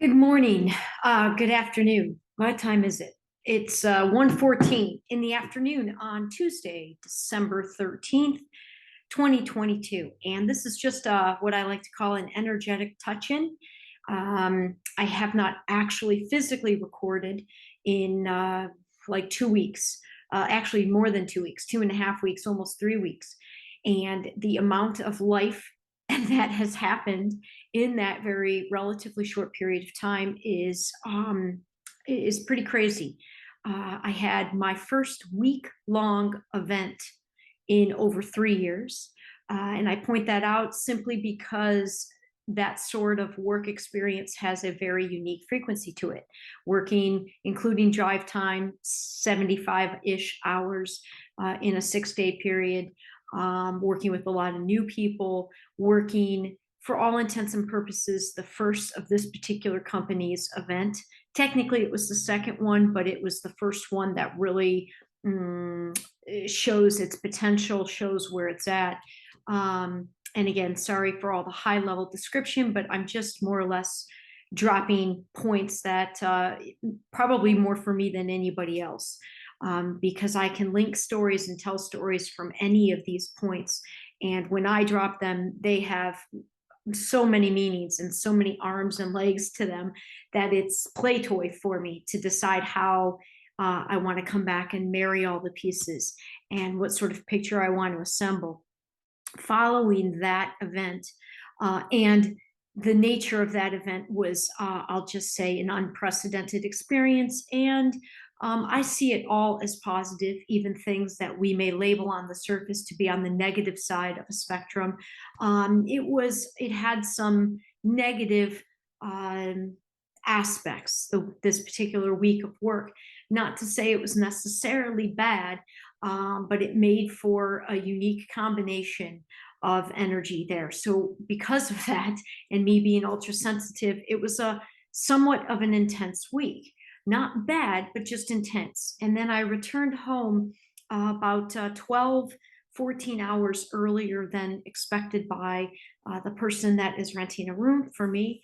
Good morning. Good afternoon. What time is it? It's 1:14 in the afternoon on Tuesday, December 13th, 2022. And this is just what I like to call an energetic touch-in. I have not actually physically recorded in like 2 weeks, actually more than 2 weeks, 2.5 weeks, almost 3 weeks. And the amount of life that has happened in that very relatively short period of time is pretty crazy. I had my first week-long event in over 3 years, and I point that out simply because that sort of work experience has a very unique frequency to it. Working, including drive time, 75-ish hours in a 6-day period, working with a lot of new people, working for all intents and purposes, the first of this particular company's event. Technically, it was the second one, but it was the first one that really shows its potential, shows where it's at. And again, sorry for all the high level description, but I'm just more or less dropping points that probably more for me than anybody else. Because I can link stories and tell stories from any of these points. And when I drop them, they have so many meanings and so many arms and legs to them that it's play toy for me to decide how I want to come back and marry all the pieces and what sort of picture I want to assemble. Following that event, and the nature of that event was, I'll just say, an unprecedented experience. And I see it all as positive, even things that we may label on the surface to be on the negative side of a spectrum. It had some negative aspects, this particular week of work. Not to say it was necessarily bad, but it made for a unique combination of energy there. So because of that, and me being ultra sensitive, it was a somewhat of an intense week. Not bad, but just intense. And then I returned home about 12, 14 hours earlier than expected by the person that is renting a room from me.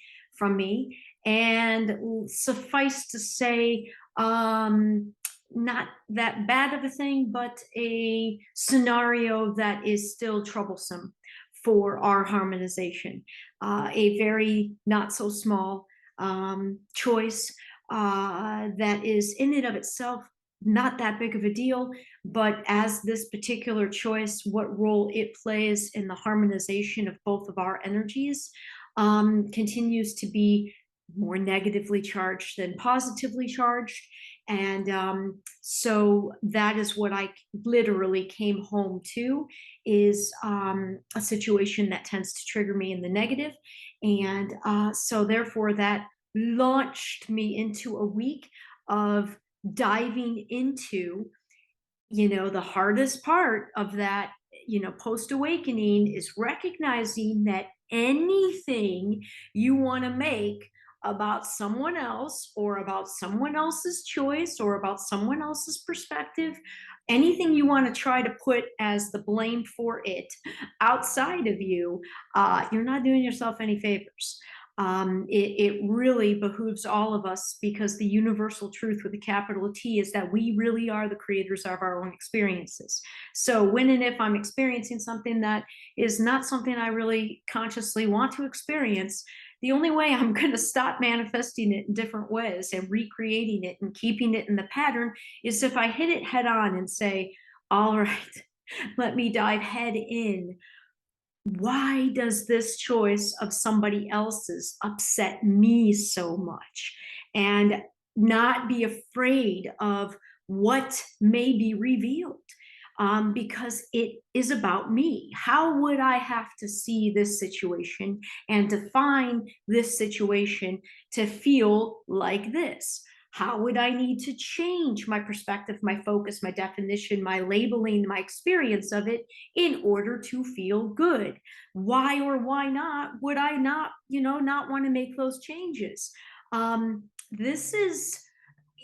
And suffice to say, not that bad of a thing, but a scenario that is still troublesome for our harmonization. A very not so small choice that is in and of itself not that big of a deal, but as this particular choice, what role it plays in the harmonization of both of our energies continues to be more negatively charged than positively charged. And so that is what I literally came home to, is a situation that tends to trigger me in the negative. And so therefore that launched me into a week of diving into, the hardest part of that, post awakening is recognizing that anything you want to make about someone else or about someone else's choice or about someone else's perspective, anything you want to try to put as the blame for it outside of you, you're not doing yourself any favors. It really behooves all of us, because the universal truth with a capital T is that we really are the creators of our own experiences. So when and if I'm experiencing something that is not something I really consciously want to experience, the only way I'm going to stop manifesting it in different ways and recreating it and keeping it in the pattern is if I hit it head on and say, all right, let me dive head in. Why does this choice of somebody else's upset me so much? And not be afraid of what may be revealed, because it is about me. How would I have to see this situation and define this situation to feel like this? How would I need to change my perspective, my focus, my definition, my labeling, my experience of it in order to feel good? Why or why not would I not want to make those changes? This is,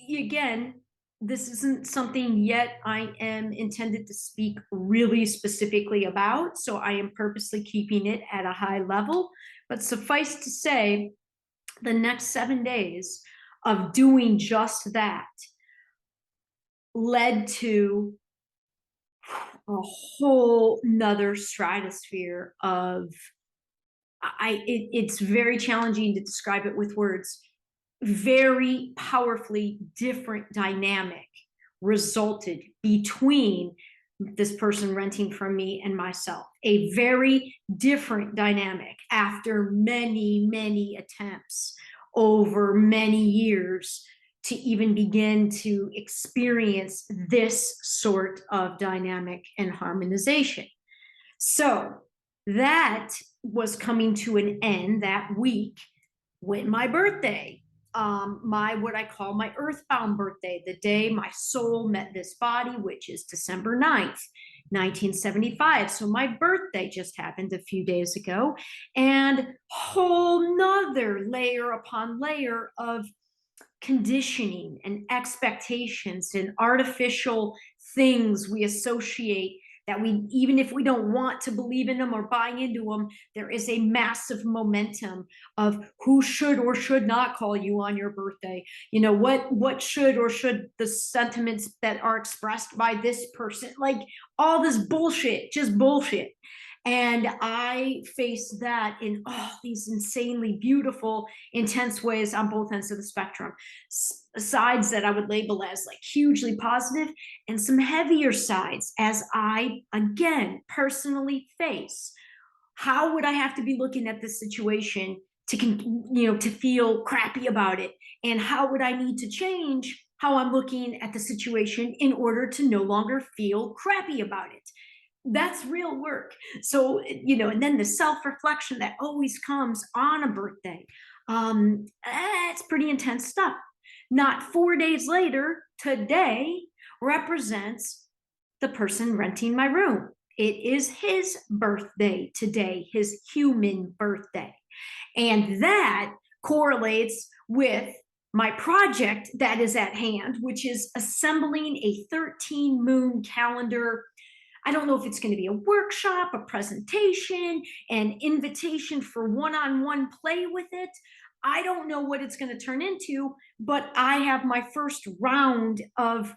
again, this isn't something yet I am intended to speak really specifically about, so I am purposely keeping it at a high level. But suffice to say The next 7 days of doing just that led to a whole nother stratosphere of it's very challenging to describe it with words. Very powerfully different dynamic resulted between this person renting from me and myself. A very different dynamic after many, many attempts over many years to even begin to experience this sort of dynamic and harmonization. So that was coming to an end that week with my birthday, my what I call my earthbound birthday, the day my soul met this body, which is December 9th, 1975. So my birthday just happened a few days ago, and whole nother layer upon layer of conditioning and expectations and artificial things we associate that we, even if we don't want to believe in them or buy into them, there is a massive momentum of who should or should not call you on your birthday. You know, what should or should the sentiments that are expressed by this person, like all this bullshit, just bullshit. And I faced that in all these insanely beautiful, intense ways on both ends of the spectrum. Sides that I would label as like hugely positive, and some heavier sides as I, again, personally face. How would I have to be looking at this situation to, to feel crappy about it? And how would I need to change how I'm looking at the situation in order to no longer feel crappy about it? That's real work. So, and then the self-reflection that always comes on a birthday. It's pretty intense stuff. Not 4 days later, today represents the person renting my room. It is his birthday today, his human birthday. And that correlates with my project that is at hand, which is assembling a 13 moon calendar. I don't know if it's going to be a workshop, a presentation, an invitation for one-on-one play with it. I don't know what it's going to turn into, but I have my first round of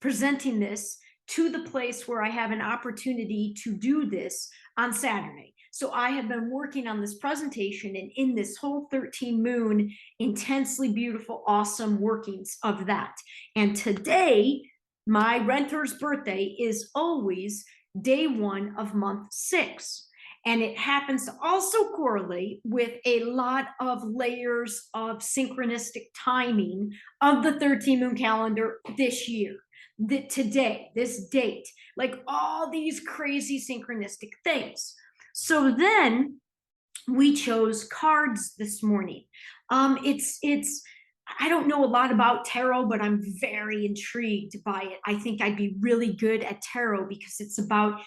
presenting this to the place where I have an opportunity to do this on Saturday. So I have been working on this presentation and in this whole 13 moon, intensely beautiful, awesome workings of that. And today, my renter's birthday is always day 1 of month 6. And it happens to also correlate with a lot of layers of synchronistic timing of the 13 moon calendar this year, today, this date, like all these crazy synchronistic things. So then we chose cards this morning. It's I don't know a lot about tarot, but I'm very intrigued by it. I think I'd be really good at tarot because it's about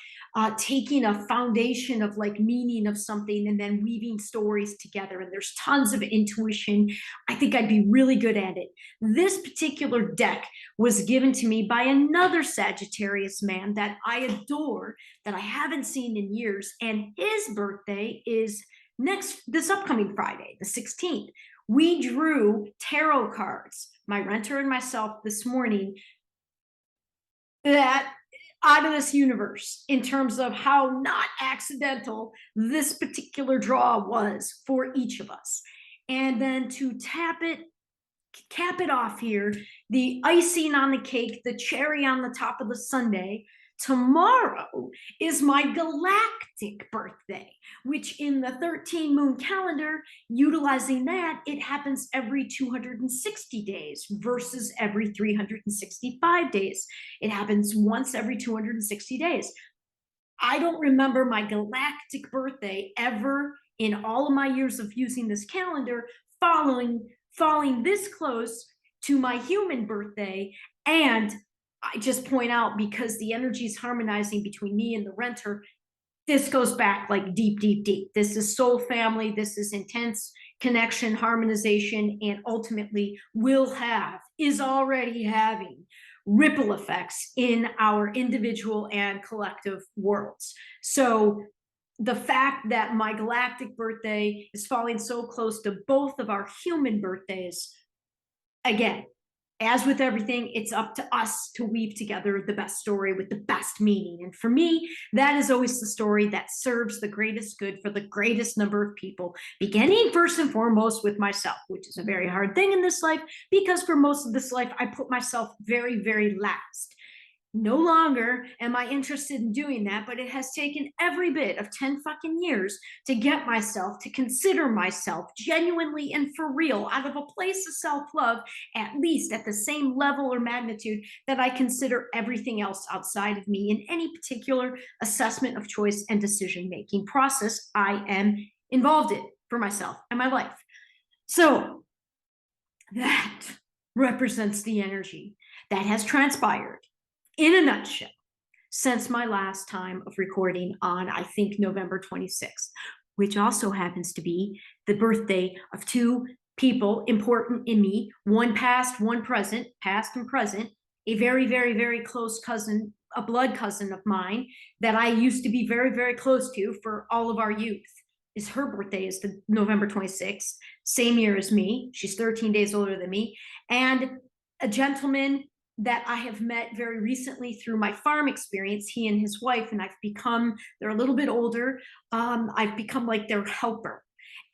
taking a foundation of like meaning of something and then weaving stories together. And there's tons of intuition. I think I'd be really good at it. This particular deck was given to me by another Sagittarius man that I adore, that I haven't seen in years. And his birthday is this upcoming Friday, the 16th. We drew tarot cards, my renter and myself, this morning, that out of this universe in terms of how not accidental this particular draw was for each of us. And then to cap it off here, the icing on the cake, the cherry on the top of the sundae, tomorrow is my galactic birthday, which in the 13 moon calendar, utilizing that, it happens every 260 days versus every 365 days. It happens once every 260 days. I don't remember my galactic birthday ever in all of my years of using this calendar falling this close to my human birthday. And I just point out, because the energy is harmonizing between me and the renter, this goes back like deep, deep, deep. This is soul family. This is intense connection, harmonization, and ultimately is already having ripple effects in our individual and collective worlds. So the fact that my galactic birthday is falling so close to both of our human birthdays, again, as with everything, it's up to us to weave together the best story with the best meaning. And for me, that is always the story that serves the greatest good for the greatest number of people, beginning first and foremost with myself, which is a very hard thing in this life, because for most of this life, I put myself very, very last. No longer am I interested in doing that, but it has taken every bit of 10 fucking years to get myself to consider myself genuinely and for real out of a place of self-love, at least at the same level or magnitude that I consider everything else outside of me in any particular assessment of choice and decision-making process I am involved in for myself and my life. So that represents the energy that has transpired in a nutshell since my last time of recording on, I think, November 26th, which also happens to be the birthday of two people important in me, one past, one present, past and present, a very, very, very close cousin, a blood cousin of mine that I used to be very, very close to for all of our youth. Is her birthday is the November 26th, same year as me. She's 13 days older than me. And a gentleman that I have met very recently through my farm experience, he and his wife, and I've become, they're a little bit older, I've become like their helper.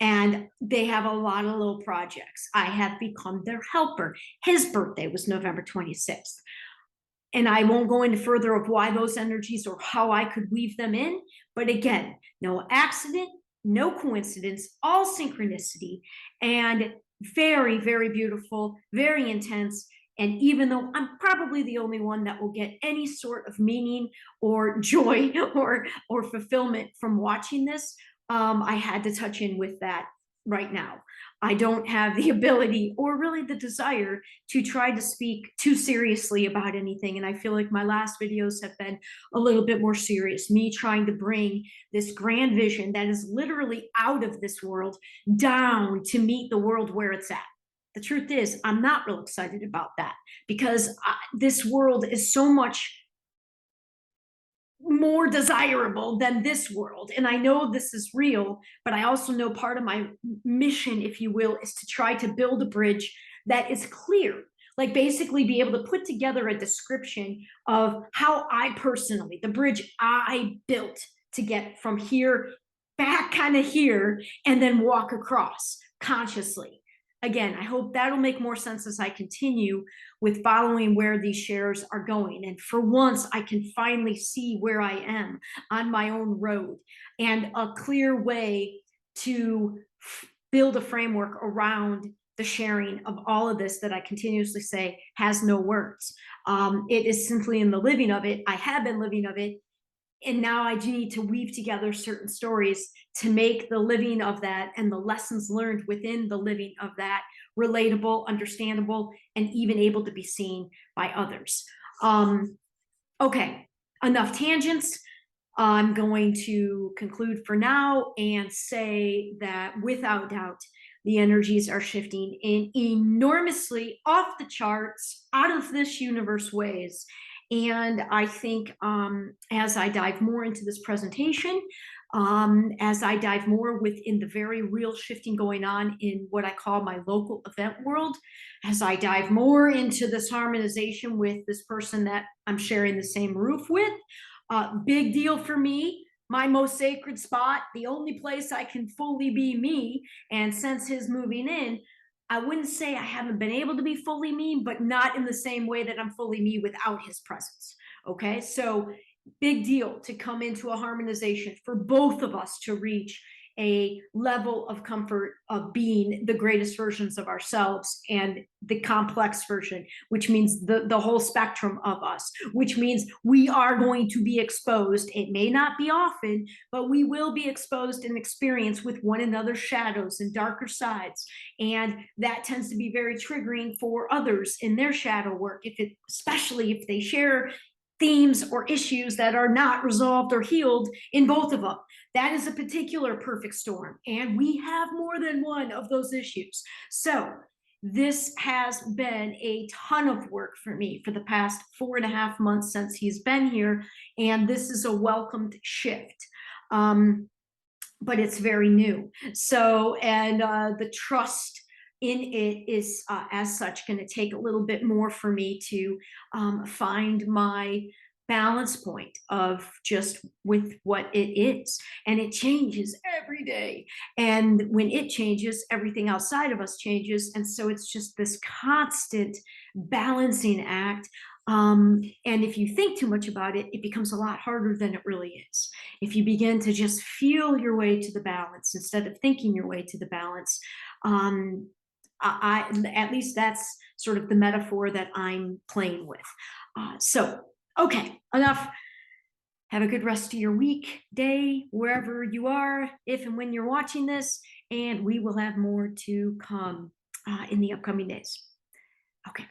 And they have a lot of little projects. I have become their helper. His birthday was November 26th. And I won't go into further of why those energies or how I could weave them in. But again, no accident, no coincidence, all synchronicity, and very, very beautiful, very intense. And even though I'm probably the only one that will get any sort of meaning or joy or fulfillment from watching this, I had to touch in with that right now. I don't have the ability or really the desire to try to speak too seriously about anything. And I feel like my last videos have been a little bit more serious, me trying to bring this grand vision that is literally out of this world down to meet the world where it's at. The truth is, I'm not real excited about that because this world is so much more desirable than this world. And I know this is real, but I also know part of my mission, if you will, is to try to build a bridge that is clear. Like basically be able to put together a description of how I personally, the bridge I built to get from here back kind of here and then walk across consciously. Again, I hope that'll make more sense as I continue with following where these shares are going. And for once, I can finally see where I am on my own road and a clear way to build a framework around the sharing of all of this that I continuously say has no words. It is simply in the living of it. I have been living of it. And now I do need to weave together certain stories to make the living of that and the lessons learned within the living of that relatable, understandable, and even able to be seen by others. Okay, enough tangents. I'm going to conclude for now and say that without doubt, the energies are shifting in enormously off the charts, out of this universe ways. And I think as I dive more into this presentation, as I dive more within the very real shifting going on in what I call my local event world, as I dive more into this harmonization with this person that I'm sharing the same roof with, big deal for me, my most sacred spot, the only place I can fully be me. And since his moving in, I wouldn't say I haven't been able to be fully me, but not in the same way that I'm fully me without his presence. Okay, so big deal to come into a harmonization for both of us to reach a level of comfort of being the greatest versions of ourselves and the complex version, which means the whole spectrum of us, which means we are going to be exposed. It may not be often, but we will be exposed and experience with one another's shadows and darker sides. And that tends to be very triggering for others in their shadow work, especially if they share themes or issues that are not resolved or healed in both of them. That is a particular perfect storm. And we have more than one of those issues. So this has been a ton of work for me for the past 4.5 months since he's been here. And this is a welcomed shift. Um, but it's very new. So, and the trust in it is, as such, going to take a little bit more for me to find my balance point of just with what it is. And it changes every day. And when it changes, everything outside of us changes. And so it's just this constant balancing act. And if you think too much about it, it becomes a lot harder than it really is. If you begin to just feel your way to the balance instead of thinking your way to the balance, um, at least that's sort of the metaphor that I'm playing with. So, okay, enough. Have a good rest of your week, day, wherever you are, if and when you're watching this, and we will have more to come in the upcoming days. Okay.